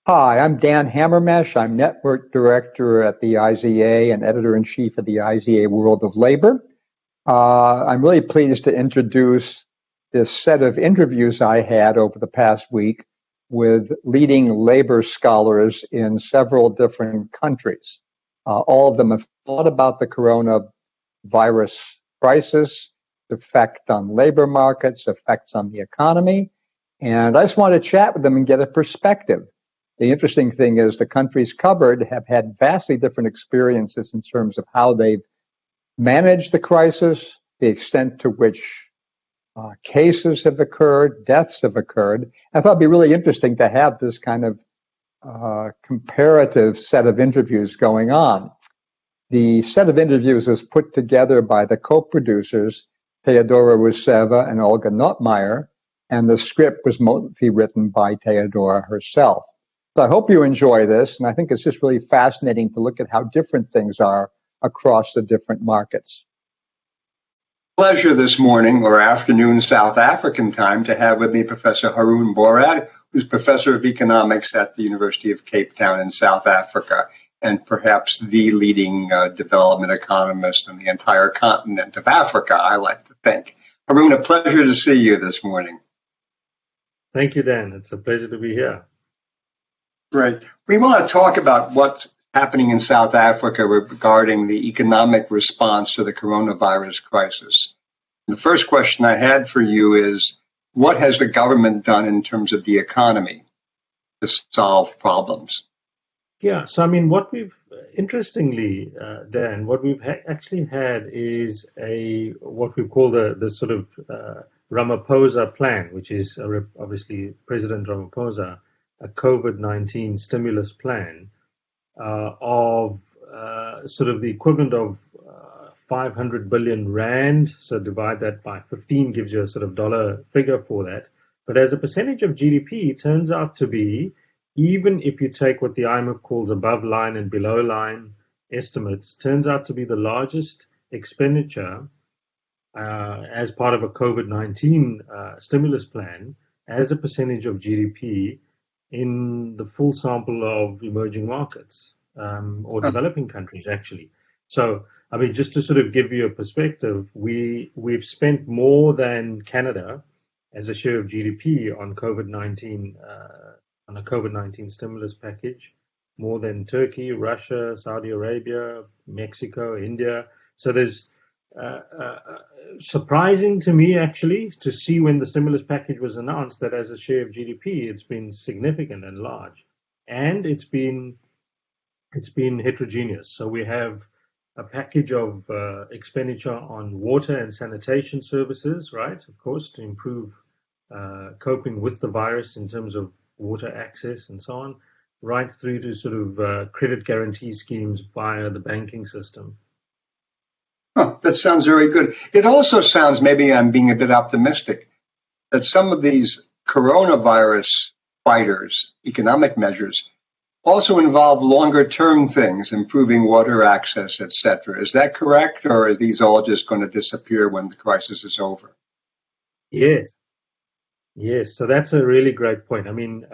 Hi, I'm Dan Hamermesh. I'm Network Director at the IZA and Editor-in-Chief of the IZA World of Labor. I'm really pleased to introduce this set of interviews I had over the past week with leading labor scholars in several different countries. All of them have thought about the coronavirus crisis, effect on labor markets, effects on the economy, and I just want to chat with them and get a perspective. The interesting thing is the countries covered have had vastly different experiences in terms of how they've managed the crisis, the extent to which cases have occurred, deaths have occurred. I thought it'd be really interesting to have this kind of comparative set of interviews going on. The set of interviews was put together by the co-producers, Theodora Ruseva and Olga Notmeyer, and the script was mostly written by Theodora herself. So I hope you enjoy this, and I think it's just really fascinating to look at how different things are across the different markets. Pleasure this morning or afternoon South African time to have with me Professor Haroon Bhorat, who's Professor of Economics at the University of Cape Town in South Africa, and perhaps the leading development economist in the entire continent of Africa, I like to think. Haroon, a pleasure to see you this morning. Thank you, Dan. It's a pleasure to be here. Right. We want to talk about what's happening in South Africa regarding the economic response to the coronavirus crisis. The first question I had for you is, what has the government done in terms of the economy to solve problems? Yeah, so I mean, interestingly, Dan, what we've actually had is what we call the sort of Ramaphosa plan, which is obviously President Ramaphosa, a COVID-19 stimulus plan of sort of the equivalent of 500 billion rand. So divide that by 15 gives you a sort of dollar figure for that. But as a percentage of GDP, it turns out to be, even if you take what the IMF calls above line and below line estimates, turns out to be the largest expenditure as part of a COVID-19 stimulus plan as a percentage of GDP in the full sample of emerging markets or developing countries, actually. So, I mean, just to sort of give you a perspective, we've spent more than Canada as a share of GDP on COVID-19, on a COVID-19 stimulus package, more than Turkey, Russia, Saudi Arabia, Mexico, India. So there's surprising to me, actually, to see when the stimulus package was announced that as a share of GDP, it's been significant and large, and it's been heterogeneous. So we have a package of expenditure on water and sanitation services, right? Of course, to improve coping with the virus in terms of water access and so on, right through to sort of credit guarantee schemes via the banking system. Oh, that sounds very good. It also sounds, maybe I'm being a bit optimistic, that some of these coronavirus fighters, economic measures, also involve longer term things, improving water access, etc. Is that correct, or are these all just going to disappear when the crisis is over? Yes. So that's a really great point. I mean,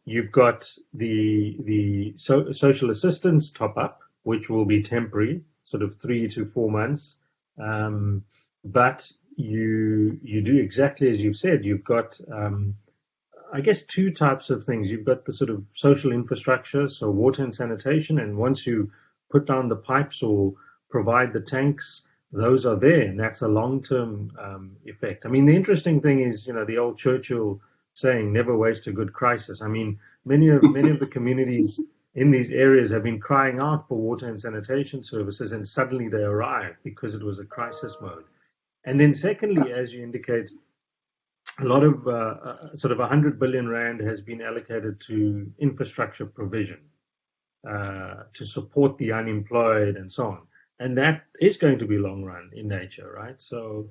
you've got the social assistance top up, which will be temporary, sort of 3 to 4 months. But you do exactly as you've said. You've got, I guess, two types of things. You've got the sort of social infrastructure, so water and sanitation. And once you put down the pipes or provide the tanks, those are there, and that's a long-term effect. I mean, the interesting thing is, the old Churchill saying, "Never waste a good crisis." I mean, many of the communities in these areas have been crying out for water and sanitation services, and suddenly they arrived because it was a crisis mode. And then secondly, as you indicate, a lot of sort of 100 billion rand has been allocated to infrastructure provision to support the unemployed and so on. And that is going to be long run in nature, right? So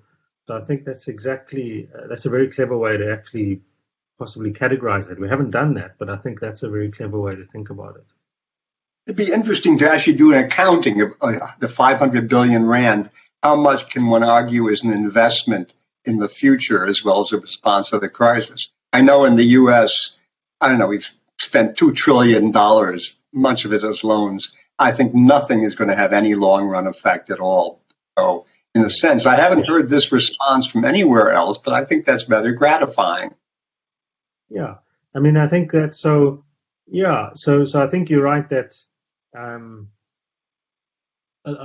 I think that's a very clever way to actually possibly categorize that. We haven't done that, but I think that's a very clever way to think about it. It'd be interesting to actually do an accounting of the 500 billion rand. How much can one argue is an investment in the future as well as a response to the crisis? I know in the U.S., I don't know, we've spent $2 trillion, much of it as loans. I think nothing is going to have any long run effect at all. So, in a sense, I haven't heard this response from anywhere else, but I think that's rather gratifying. Yeah, I mean, I think that so. Yeah, so I think you're right that a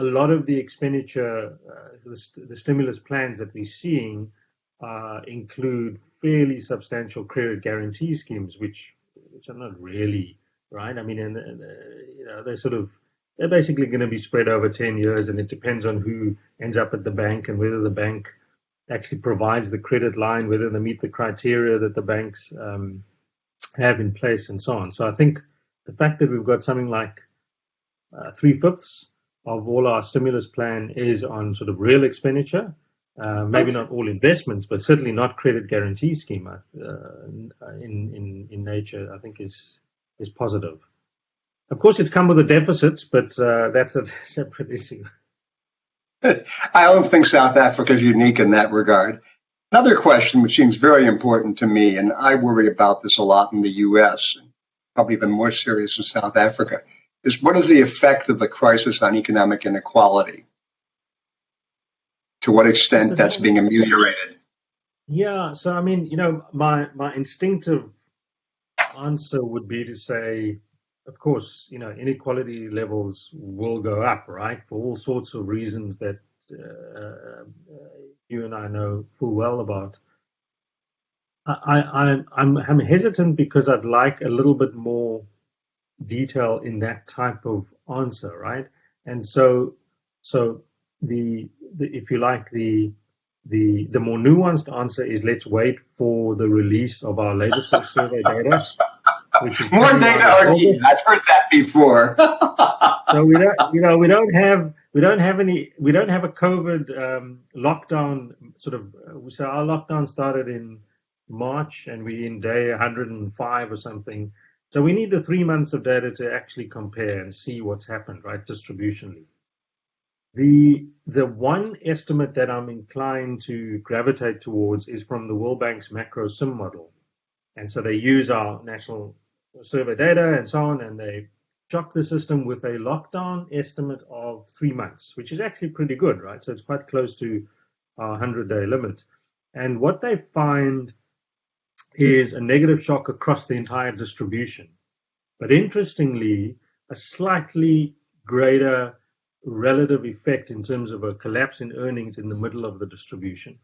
lot of the expenditure, the stimulus plans that we're seeing include fairly substantial credit guarantee schemes, which are not really right. I mean, and they're basically going to be spread over 10 years, and it depends on who ends up at the bank and whether the bank actually provides the credit line, whether they meet the criteria that the banks have in place, and so on. So I think the fact that we've got something like 3/5 of all our stimulus plan is on sort of real expenditure, maybe not all investments, but certainly not credit guarantee scheme in nature, I think is positive. Of course, it's come with a deficit, but that's a separate issue. I don't think South Africa is unique in that regard. Another question, which seems very important to me, and I worry about this a lot in the U.S., probably even more serious in South Africa, is what is the effect of the crisis on economic inequality? To what extent that's being ameliorated? Yeah, so I mean, my instinctive answer would be to say, of course, inequality levels will go up, right, for all sorts of reasons that you and I know full well about. I'm hesitant because I'd like a little bit more detail in that type of answer, right? And so the if you like the more nuanced answer is let's wait for the release of our labor force survey data, which is more data are needed. I've heard that before. So we don't have a COVID lockdown sort of. So our lockdown started in March, and we're in day 105 or something. So we need the 3 months of data to actually compare and see what's happened, right, distributionally. The one estimate that I'm inclined to gravitate towards is from the World Bank's macro sim model. And so they use our national survey data and so on, and they shock the system with a lockdown estimate of 3 months, which is actually pretty good, right? So it's quite close to our 100-day limit. And what they find is a negative shock across the entire distribution. But interestingly, a slightly greater relative effect in terms of a collapse in earnings in the middle of the distribution.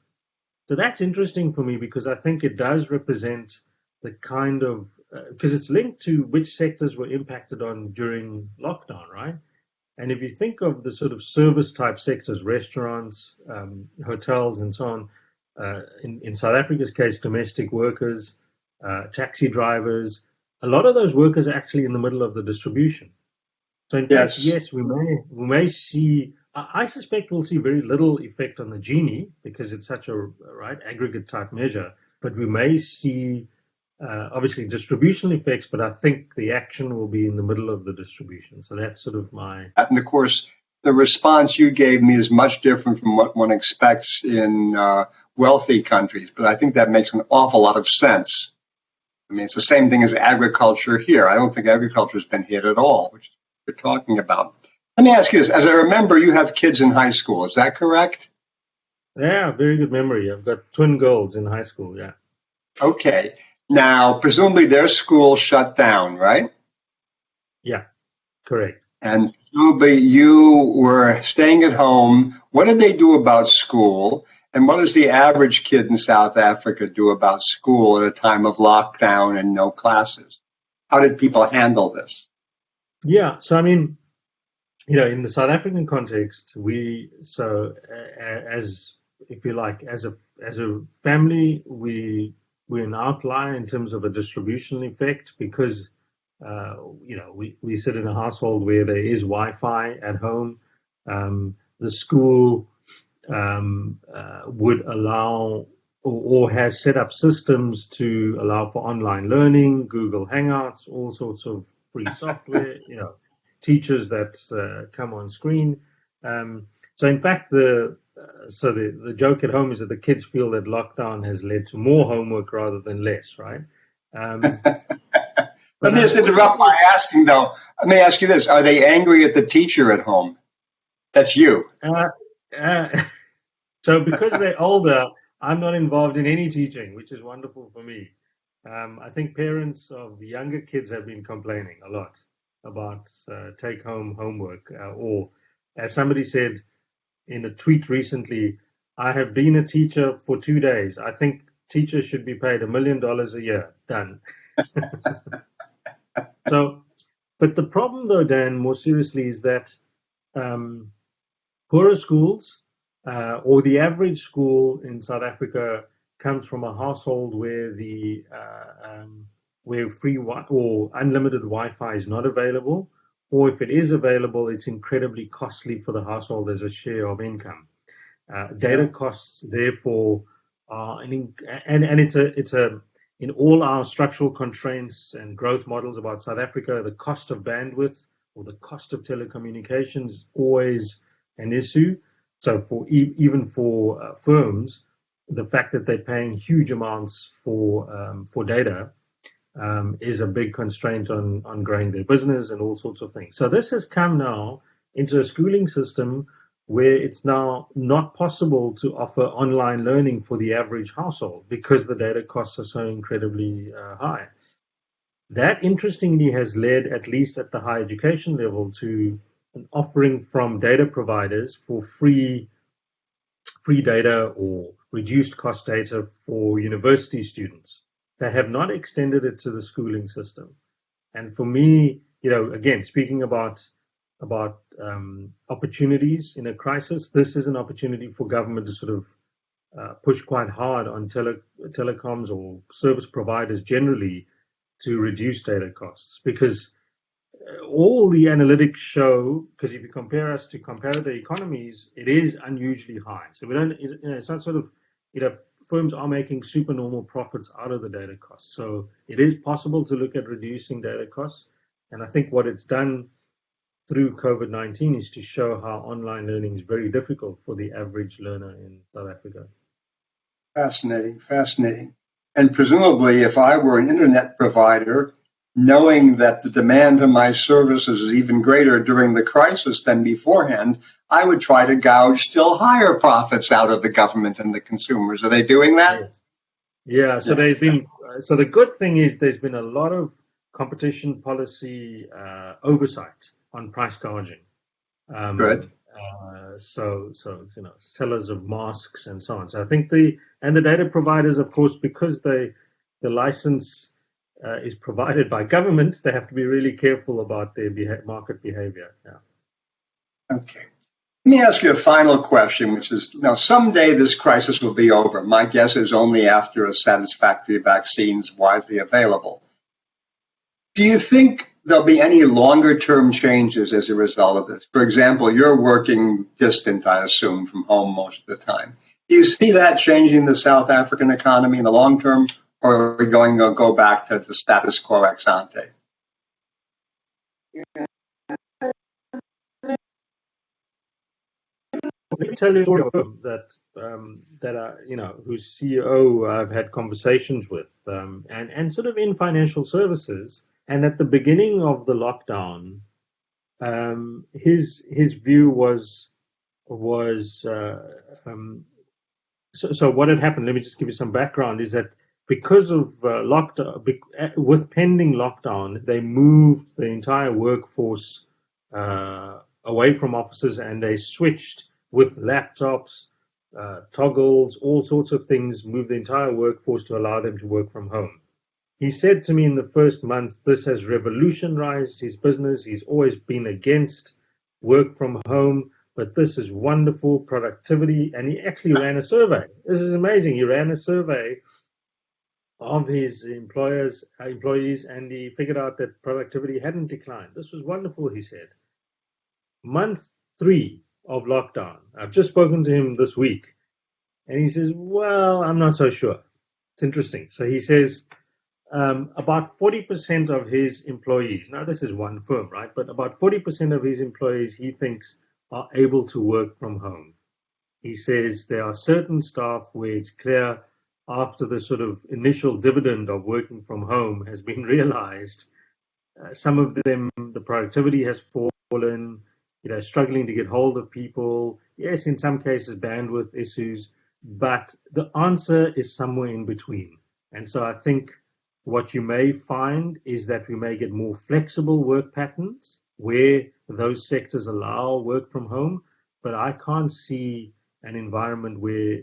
So that's interesting for me because I think it does represent the kind of, because it's linked to which sectors were impacted on during lockdown, right? And if you think of the sort of service type sectors, restaurants, hotels, and so on, in South Africa's case, domestic workers, taxi drivers, a lot of those workers are actually in the middle of the distribution. So in fact, yes, we may see. I suspect we'll see very little effect on the Gini because it's such a aggregate type measure. But we may see obviously distributional effects. But I think the action will be in the middle of the distribution. So that's sort of my. And of course, the response you gave me is much different from what one expects in wealthy countries. But I think that makes an awful lot of sense. I mean, it's the same thing as agriculture here. I don't think agriculture has been hit at all, which you're talking about. Let me ask you this. As I remember, you have kids in high school. Is that correct? Yeah, very good memory. I've got twin girls in high school, yeah. Okay. Now, presumably their school shut down, right? Yeah, correct. And presumably you were staying at home. What did they do about school? And what does the average kid in South Africa do about school at a time of lockdown and no classes? How did people handle this? Yeah, so I mean, in the South African context, as if you like, as a family, we're an outlier in terms of a distributional effect because we sit in a household where there is Wi-Fi at home. The school would allow or has set up systems to allow for online learning, Google Hangouts, all sorts of free software, teachers that come on screen. So in fact, the joke at home is that the kids feel that lockdown has led to more homework rather than less, right? But Let me just interrupt by asking, though. Let me ask you this: are they angry at the teacher at home? That's you. So because they're older, I'm not involved in any teaching, which is wonderful for me. I think parents of the younger kids have been complaining a lot about take-home homework, or as somebody said in a tweet recently, I have been a teacher for 2 days. I think teachers should be paid $1 million a year. Done. So, but the problem, though, Dan, more seriously, is that poorer schools or the average school in South Africa comes from a household where where free or unlimited Wi-Fi is not available, or if it is available, it's incredibly costly for the household as a share of income. Data costs, therefore, are and it's a in all our structural constraints and growth models about South Africa, the cost of bandwidth or the cost of telecommunications always an issue. So for even for firms, the fact that they're paying huge amounts for data is a big constraint on growing their business and all sorts of things. So this has come now into a schooling system where it's now not possible to offer online learning for the average household because the data costs are so incredibly high. That, interestingly, has led, at least at the higher education level, to an offering from data providers for free data or reduced cost data for university students. They have not extended it to the schooling system. And for me, again, speaking about opportunities in a crisis, this is an opportunity for government to sort of push quite hard on telecoms or service providers generally to reduce data costs, because all the analytics show, because if you compare us to comparator economies, it is unusually high. So we don't, it's not sort of, firms are making supernormal profits out of the data costs. So it is possible to look at reducing data costs. And I think what it's done through COVID-19 is to show how online learning is very difficult for the average learner in South Africa. Fascinating, fascinating. And presumably, if I were an internet provider, knowing that the demand for my services is even greater during the crisis than beforehand, I would try to gouge still higher profits out of the government and the consumers. Are they doing that? Yes. Yeah. So they've been. So the good thing is there's been a lot of competition policy oversight on price gouging. Good. So sellers of masks and so on. So I think the data providers, of course, because the license is provided by governments, they have to be really careful about their market behavior. Yeah. Okay. Let me ask you a final question, which is, now someday this crisis will be over. My guess is only after a satisfactory vaccine is widely available. Do you think there'll be any longer-term changes as a result of this? For example, you're working distant, I assume, from home most of the time. Do you see that changing the South African economy in the long term, or are we going to go back to the status quo ex ante? Let me tell you a story of a firm whose CEO I've had conversations with, and sort of in financial services. And at the beginning of the lockdown, his view was so what had happened. Let me just give you some background. Is that because of lockdown, with pending lockdown, they moved the entire workforce away from offices, and they switched with laptops, toggles, all sorts of things, moved the entire workforce to allow them to work from home. He said to me in the first month, this has revolutionized his business. He's always been against work from home, but this is wonderful productivity. And he actually ran a survey. This is amazing. He ran a survey of his employees, and he figured out that productivity hadn't declined. This was wonderful, he said. Month 3 of lockdown, I've just spoken to him this week, and he says, well, I'm not so sure. It's interesting. So he says about 40% of his employees, now this is one firm, right? But about 40% of his employees, he thinks, are able to work from home. He says there are certain staff where it's clear after the sort of initial dividend of working from home has been realized some of them, the productivity has fallen, struggling to get hold of people. Yes, in some cases, bandwidth issues, but the answer is somewhere in between. And so I think what you may find is that we may get more flexible work patterns where those sectors allow work from home, but I can't see an environment where,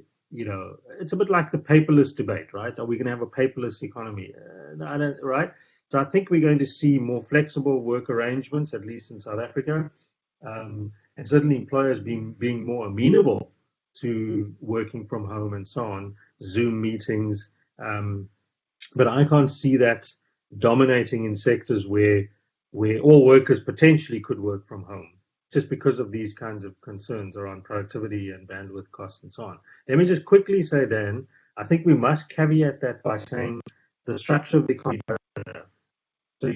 it's a bit like the paperless debate, right? Are we going to have a paperless economy? I don't, right? So I think we're going to see more flexible work arrangements, at least in South Africa, and certainly employers being more amenable to working from home and so on, Zoom meetings. But I can't see that dominating in sectors where all workers potentially could work from home, just because of these kinds of concerns around productivity and bandwidth costs and so on. Let me just quickly say, Dan, I think we must caveat that by saying the structure of the economy. So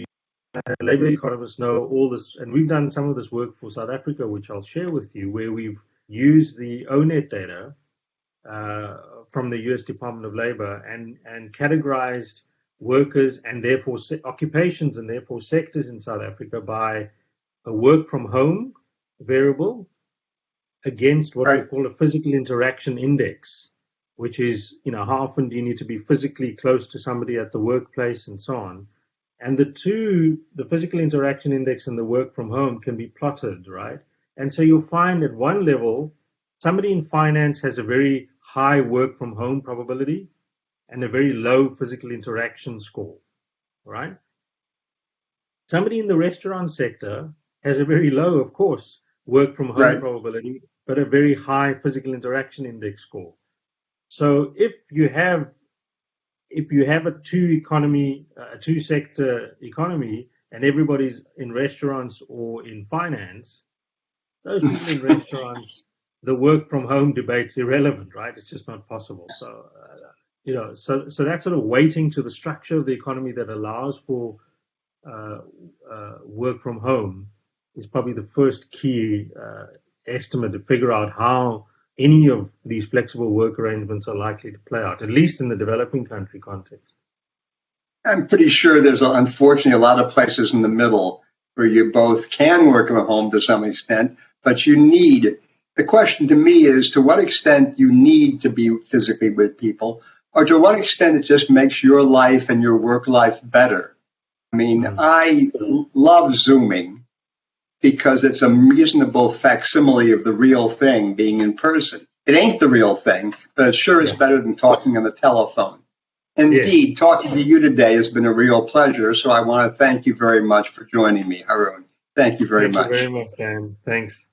labor economists know all this, and we've done some of this work for South Africa, which I'll share with you, where we've used the ONET data from the US Department of Labor and categorized workers and therefore occupations and therefore sectors in South Africa by a work from home variable against what we call a physical interaction index, which is, how often do you need to be physically close to somebody at the workplace and so on. And the physical interaction index and the work from home can be plotted, right? And so you'll find at one level, somebody in finance has a very high work from home probability and a very low physical interaction score, right? Somebody in the restaurant sector has a very low, of course, work from home probability, but a very high physical interaction index score. So if you have a two sector economy, and everybody's in restaurants or in finance, those people in restaurants, the work from home debate's irrelevant, right? It's just not possible. So, so that sort of weighting to the structure of the economy that allows for work from home is probably the first key estimate to figure out how any of these flexible work arrangements are likely to play out, at least in the developing country context. I'm pretty sure there's, unfortunately, a lot of places in the middle where you both can work from home to some extent, but the question to me is, to what extent you need to be physically with people, or to what extent it just makes your life and your work life better. I mean, I love Zooming because it's a reasonable facsimile of the real thing being in person. It ain't the real thing, but it sure is better than talking on the telephone. Indeed, talking to you today has been a real pleasure, so I want to thank you very much for joining me, Haroon. Thank you very much. Thank you very much, Dan. Thanks.